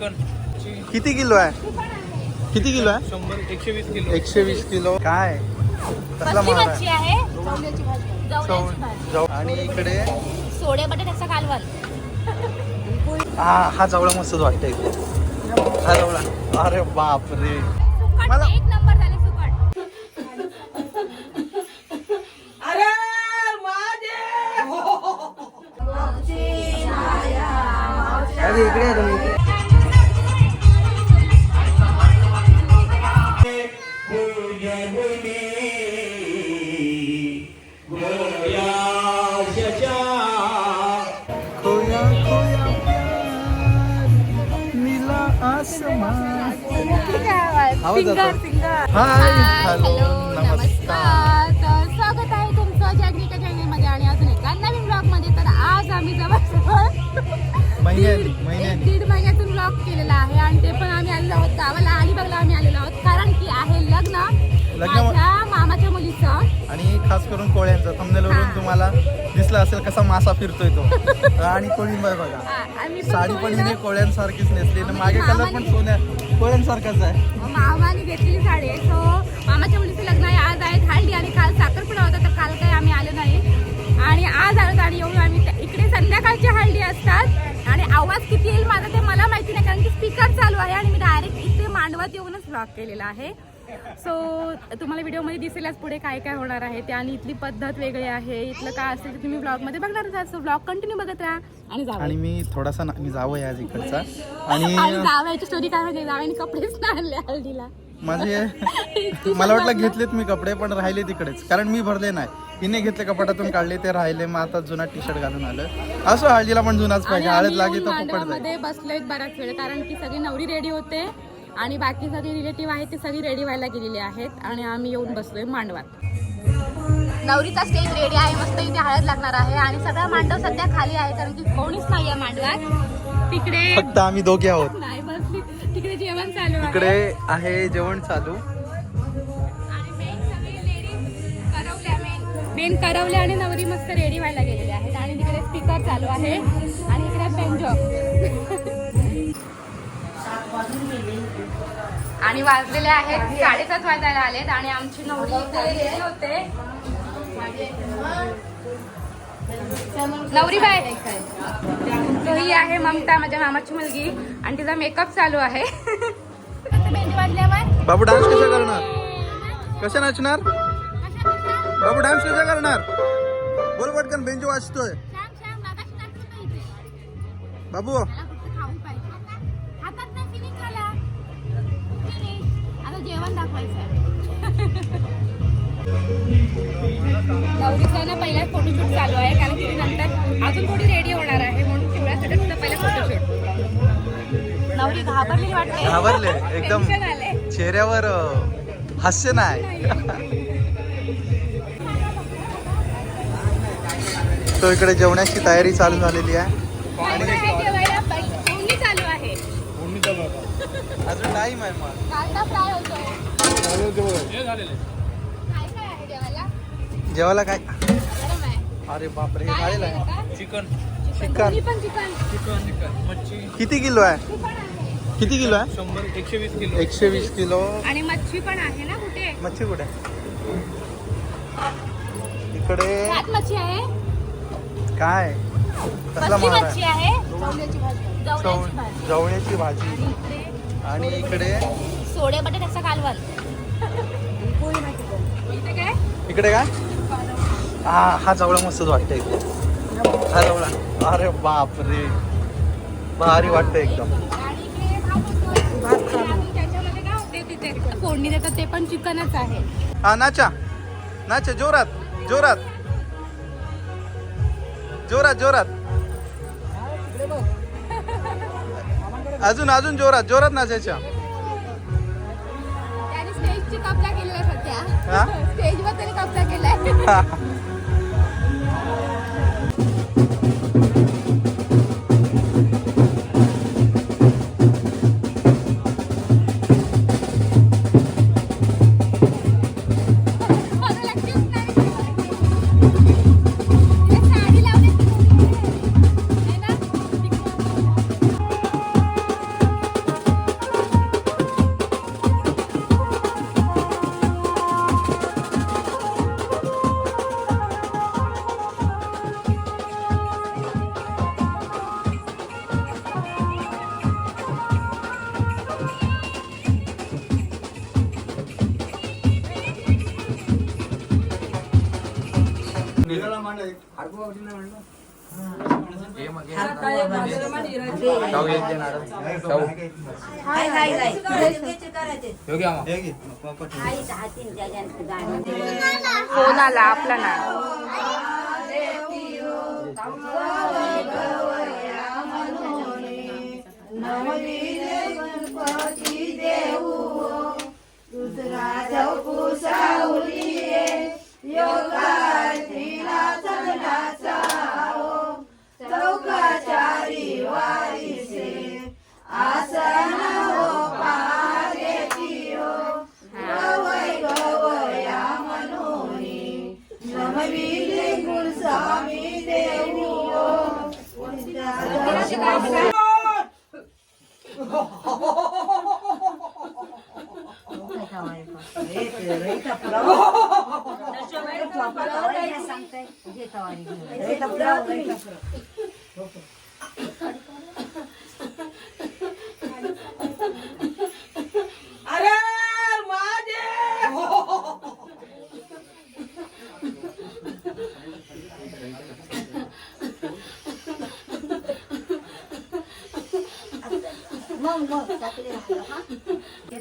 Chicken किती kilo आहे? किती किलो आहे? 120 किलो. 120 किलो. काय कसला माल आहे? आणि इकडे सोडे बटाट्याचा कालवण. हा जवळ मस्त वाटतंय. हा जवळ. अरे बापरे, मला एक नंबर झाले सुकट. अरे इकडे आहे तुम्ही. हाय, हॅलो, नमस्कार. तर स्वागत आहे तुमचं जॅग्निका चॅनलमध्ये आणि अजून एका नवीन ब्लॉगमध्ये. तर आज आम्ही जवळजवळ दीड महिन्यातून ब्लॉग केलेला आहे आणि ते पण आम्ही आलेलो आहोत गावाला, अलिबागला आम्ही आलेलो आहोत कारण की आहे लग्न माझ्या मामाच्या मुलीचं आणि खास करून कोळ्यांचं. थंबनेलवरून तुम्हाला दिसला असेल कसा मासा फिरतोय तो. आणि कोळींब बघा, साडी पण हिने कोळ्यांसारखीच नेसली, मागे कलर पण सोन्या कोळ्यांसारखाच आहे. मामाने घेतलेली साडी आहे. सो मामाच्या मुलीचं लग्न आहे, आज आहे हळदी आणि काल साखरपुडा होता, तर काल काही आम्ही आलो नाही आणि आज आलो. आणि येऊन आम्ही इकडे संध्याकाळची हळदी असतात आणि आवाज किती येईल माझा ते मला माहिती नाही कारण की स्पीकर चालू आहे आणि मी डायरेक्ट इथे मांडवात येऊनच ब्लॉग केलेला आहे. सो तुम्हाला व्हिडिओमध्ये दिसेलच पुढे काय काय होणार आहे ते आणि इथली पद्धत वेगळी आहे. इथलं काय असेल तर तुम्ही ब्लॉगमध्ये बघणारच आहात. सो ब्लॉग कंटिन्यू बघत राहा आणि जावं. आणि मी थोडासा मी जावं आज इकडचा. आणि जावयाची स्टोरी काय म्हणजे जावयाने कपडेच नाही आणले हळदीला. माझे मला वाटलं घेतलेत मी कपडे पण राहिले तिकडेच कारण मी भरले नाही. हिने घेतले कपाटातून काढले ते राहिले. मग आता जुना टी शर्ट घालून आलं. असं हळदीला पण जुनाच पाहिजे, हळद लागली तर फुकट मध्ये बसलोय बराच वेळ कारण की सगळी नवरी रेडी होते आणि बाकी सगळे रिलेटिव्ह आहेत ते सगळी रेडी व्हायला गेलेले आहेत आणि आम्ही येऊन बसलोय मांडवात. नवरीचा स्टेज रेडी आहे, मस्त इथे हळद लागणार आहे आणि सगळा मांडव सध्या खाली आहे कारण की कोणीच नाही आहे मांडवात. तिकडे फक्त आम्ही दोघे आहोत. नाही बसली, तिकडे जेवण चालू आहे. इकडे आहे जेवण चालू आणि मेन करवले आणि नवरी मस्त रेडी व्हायला गेलेले आहेत आणि तिकडे स्पीकर चालू आहे आणि इकडे पेंजो आणि वाजलेले आहेत 7:30 वाजायला आलेत आणि आमची नवरी गेले होते. नवरी बाय तो ही आहे ममता, माझ्या मामाची मुलगी आणि तिचा मेकअप चालू आहे. बाबू डान्स कसा करणार? कशा नाचणार बाबू? डान्स कसा करणार? बोल पटकन, बेंजो वाजतोय बाबू. जेवण दाखवायचं नवरीचा ना पहिला फोटोशूट चालू आहे कारण की नंतर अजून थोडी रेडी होणार आहे म्हणून तेवढ्यासाठी सुद्धा पहिला फोटोशूट. नवरी घाबरलेली वाटते, घाबरले एकदम, चेहऱ्यावर हास्य नाही. तो इकडे जेवणाची तयारी चालू झालेली आहे आणि चालू आहे. अजून टाइम आहे. मग कांदा फ्राय होतोय. जेवायला काय? गरम आहे. अरे बापरे, हे झालेलं आहे. चिकन मच्छी. किती किलो आहे? किती किलो आहे? 120 किलो. 120 किलो. आणि मच्छी पण आहे ना. कुठे मच्छी? कुठे? इकडे त्यात मच्छी आहे. काय कसला कसली माल मच्छी आहे? आहे? जवळ्याची भाजी आणि इकडे सोडे बटाट्याचा कालवण. इथे काय? इकडे काय? हा जवळ मस्त वाटतं इकडे. हा जवळ. अरे बापरे, भारी वाटतं एकदम. त्याच्यामध्ये काय होते तिथे फोडणी देतात ते पण चिकनच आहे. हा नाचा नाचा, जोरात जोरात जोरात जोरात, अजून जोरात जोरात नाचायच्या. त्याने स्टेजची कब्जा केलेला सध्या. हा? स्टेजवर त्याने कब्जा केलाय. फोन आला आपला ना.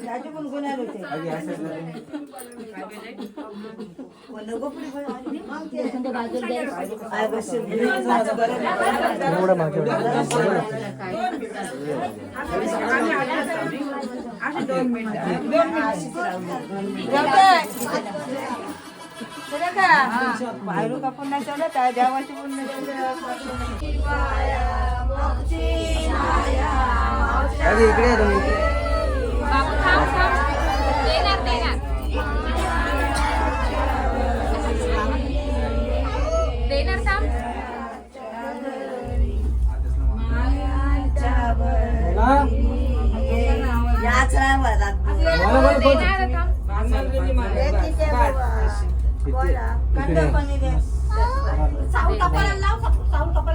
राजू पण गुन्हा होते बाहेर कापून नाही चालत आहे देवाची पण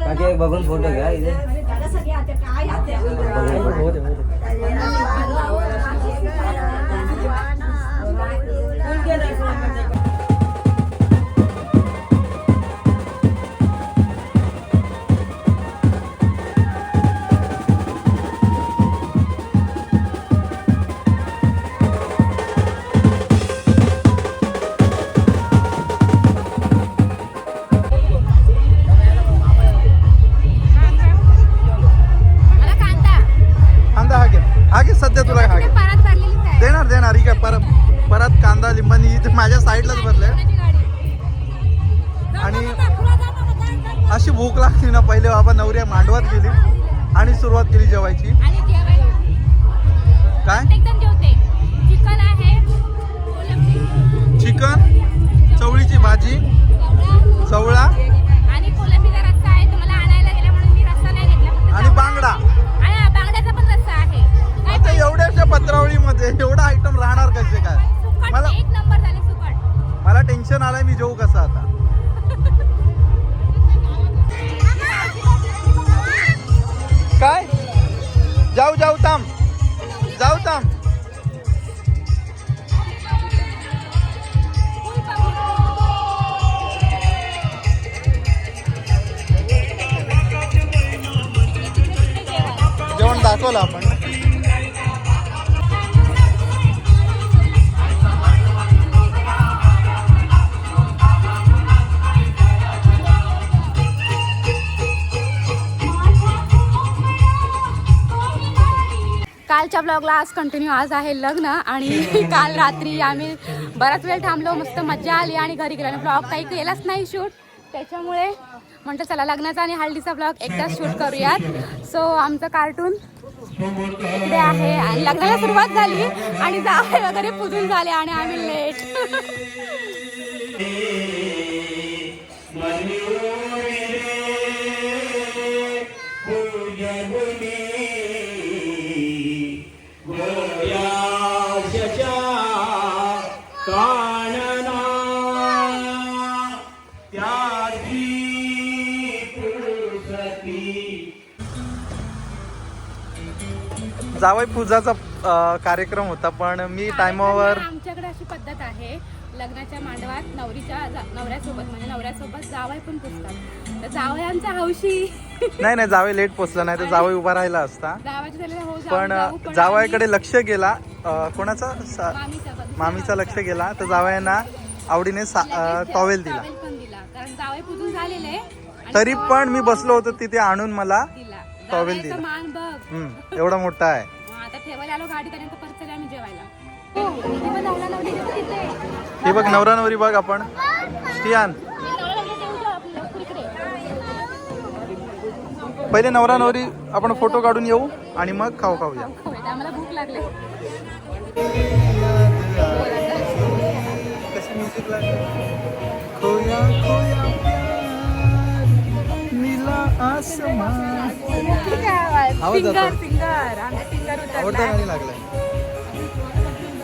इकडे बघून फोटो घ्या इथे परत कांदा लिंबानी इथे माझ्या साईडलाच भरले. आणि अशी भूक लागली ना पहिले बाबा नवऱ्या मांडवात गेली आणि सुरुवात केली जेवायची. काय चिकन, चवळीची भाजी, चवळा आणि बांगडा. आता एवढ्याशा पत्रावळीमध्ये एवढा आयटम राहणार कसे काय? मला टेन्शन आलंय मी जेवू कसं आता. काय जाऊ जाऊ थांब जाऊ थांब. जेवण दाखवलं आपण. कालच्या ब्लॉगला आज कंटिन्यू. आज आहे लग्न आणि काल रात्री आम्ही बराच वेळ थांबलो, मस्त मजा आली आणि घरी गेलो. ब्लॉग काही केलाच नाही शूट, त्याच्यामुळे म्हणतो चला लग्नाचा आणि हळदीचा ब्लॉग एकदाच शूट करूयात. सो आमचं कार्टून इकडे आहे आणि लग्नाला सुरुवात झाली आणि जावे वगैरे पुजून झाले आणि आम्ही लेट. जावई पूजाचा कार्यक्रम होता पण मी टायमावर. आमच्याकडे अशी पद्धत आहे लग्नाच्या मांडवात नवऱ्यासोबत म्हणजे नवऱ्यासोबत जावई पण पुजतात. तर जावयांचा हौशी नाही जावई लेट पोचला, नाही तर जावई उभा राहिला असता. जावायचं झालेलं हो पण जावयाकडे लक्ष गेला, कोणाचा मामीचा लक्ष गेला, तर जावयांना आवडीने टॉवेल दिला. पण दिला कारण जावई पुजून झालेले तरी पण मी बसलो होतो तिथे, आणून मला दिला टॉवेल दिला. मान बघ एवढा मोठा आहे. आता ठेवायला आलो गाडी, त्यानंतर परत चला आम्ही जेवायला. इथे पण नवरा नवरी दिसते तिथे. हे बघ नवरा नवरी बघ. आपण स्टियान नवरा नवरी देऊ जाऊ आपण लवकर इकडे. पहिले नवरा नवरी आपण फोटो काढून येऊ आणि मग खाऊया. आम्हाला भूक लागली. कशी म्युझिक लागली. खोया खोया प्यार नीला आसमान. आवाज सिंगर जातो. सिंगर आमचा सिंगर आवडतं उतरला. गाणी लागलंय.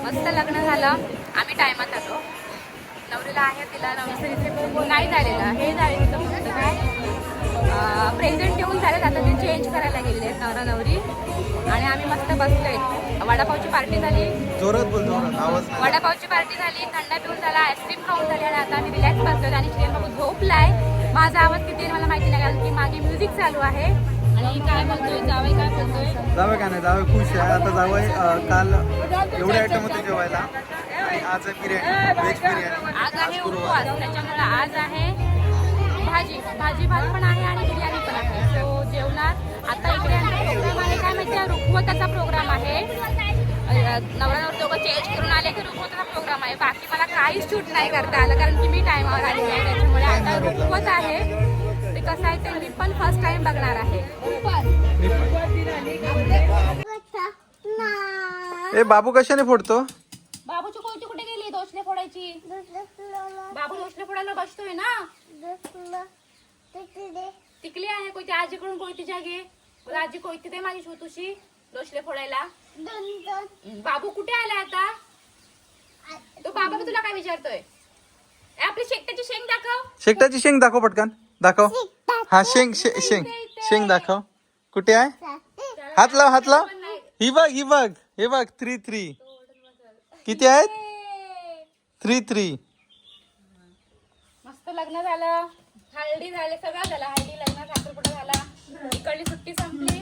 मस्त लग्न झालं. आम्ही टायमात आलो. नवरीला आहे तिला नवरी नाही झालेलं हे झालेलं फक्त काय प्रेझेंट येऊन झालेत. आता ते चेंज करायला गेले आहेत नवरा नवरी आणि आम्ही मस्त बसलोय. वडापावची पार्टी झाली. जोरात बोल, जोरात आवाज नाही. वडापावची पार्टी झाली, थंडा पिऊन झाला, आईस्क्रीम खाऊन झाली आणि आता आम्ही रिलॅक्स बसलोय आणि श्रेयन बाबू झोपलाय. माझा आवाज किती आहे मला माहिती नाही कारण की मागे म्युझिक चालू आहे. आणि काय बोलतोय जावई काय बोलतोय. जावं का नाही, जावं खुश आहे. आता जावं काल एवढे आयटम होते जेवायला आणि आज बिर्याणी, व्हेज बिर्याणी. आज आहे उपवास, त्याच्यामुळे आज आहे भाजी भात पण आहे आणि बिर्याणी पण आहे. सो जेवणार आता. इकडे प्रोग्राम आहे काय माहिती आहे, रुखवताचा प्रोग्राम आहे. नवरा नवरी दोघं चेंज करून आले की रुखवताचा प्रोग्राम आहे. बाकी मला काहीच शूट नाही करता आलं कारण की मी टायमावर आली आहे. त्याच्यामुळे आता रुखवत आहे. ते कसं आहे ते मी पण फर्स्ट टाइम बघणार आहे. ए बाबू कशाने फोडतो. बाबूची कोयती कुठे गेली दोषले फोडायची. बाबू दोषले फोडायला बसतोय ना. तिकली आहे कोयती. आजीकडून कोयती घे. आजी कोयती दे माझी छोटूशी दोषले फोडायला. बाबू कुठे आलाय आता. तो बाबा तुला काय विचारतोय. आपली शेकटाची शेंग दाखव. शेकटाची शेंग दाखव पटकन. दाखव. हा शेंग शेंग दाखव. कुठे आहे. हात लाव, हात लाव. ही बघ हे बघ 3 किती आहेत. 3 मस्त लग्न झालं, हळदी झाले, सगळं झालं. हळदी लग्न साखरपुडा झाला, इकडली सुट्टी संपली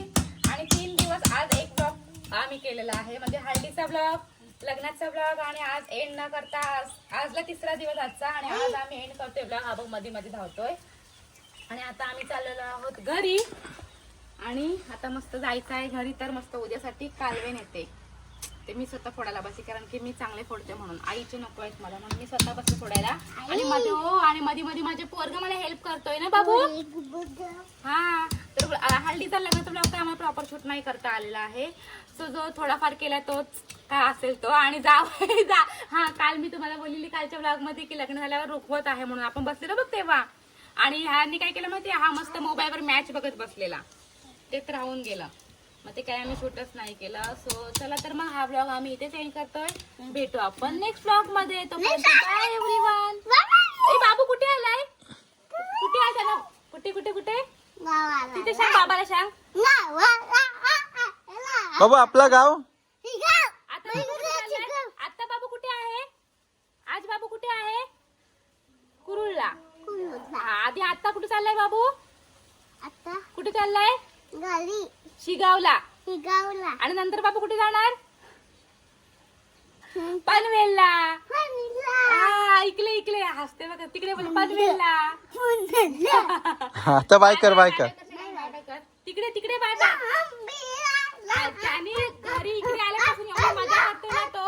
आणि 3 दिवस आज एक ब्लॉग आम्ही केलेला आहे. म्हणजे हळदीचा ब्लॉग, लग्नाचा ब्लॉग आणि आज एंड न करता आजला 3रा दिवस आजचा आणि आज आम्ही एंड करतोय ब्लॉग. हा बघ मध्ये मध्ये धावतोय आणि आता आम्ही चाललेलो आहोत घरी आणि आता मस्त जायचं आहे घरी. तर मस्त उद्यासाठी कालवेन येते. ते मी स्वतः फोडायला बसते कारण की मी चांगले फोडते म्हणून. आईचे नको आहेत मला म्हणून मी स्वतः बसते फोडायला. आणि मध्ये आणि मध्ये माझे पोरग मला हेल्प करतोय ना बाबू. हा तर हळदीचा लग्नाचा ब्लॉग तर आम्हाला प्रॉपर शूट नाही करता आलेला आहे. सो जो थोडाफार केला तोच काय असेल तो. आणि हा काल मी तुम्हाला बोललेली कालच्या ब्लॉग मध्ये की लग्न झाल्यावर रुखवत आहे म्हणून आपण बसलेलो बघ तेव्हा. आणि ह्यांनी काय केलं माहिती, हा मस्त मोबाईलवर मॅच बघत बसलेला. ते तर राहून गेलं. मग ते काय आम्ही शूटच नाही केलं. सो चला तर मग हा ब्लॉग आम्ही इथेच एंड करतोय. भेटू आपण नेक्स्ट ब्लॉग मध्ये. तो बाय एव्हरीवन. बाबू कुठे आलाय. कुठे आहे त्याला. कुठे तिथे सांग बाबाला सांग. बाबू आपला गाव. आता बाबू कुठे आहे. आज बाबू कुठे आहे. कुरुळला. आधी आता कुठे चाललाय बाबू. कुठे चाललाय. शिगावला. आणि नंतर बाबू कुठे जाणार. पनवेलला. हा इकडे हसते बघा तिकडे बोल पनवेलला. आता बाय कर. तिकडे बाय त्याने घरी इकडे आल्यापासून एवढी मजा करतो ना तो.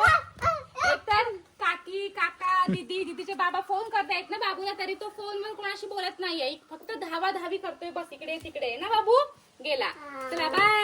एकतर काकी काका दीदीचे बाबा फोन करतायत ना बाबूला तरी तो फोनवर कोणाशी बोलत नाहीये. फक्त धावाधावी करतोय बस इकडे तिकडे ना बाबू. गेला. चला बाय.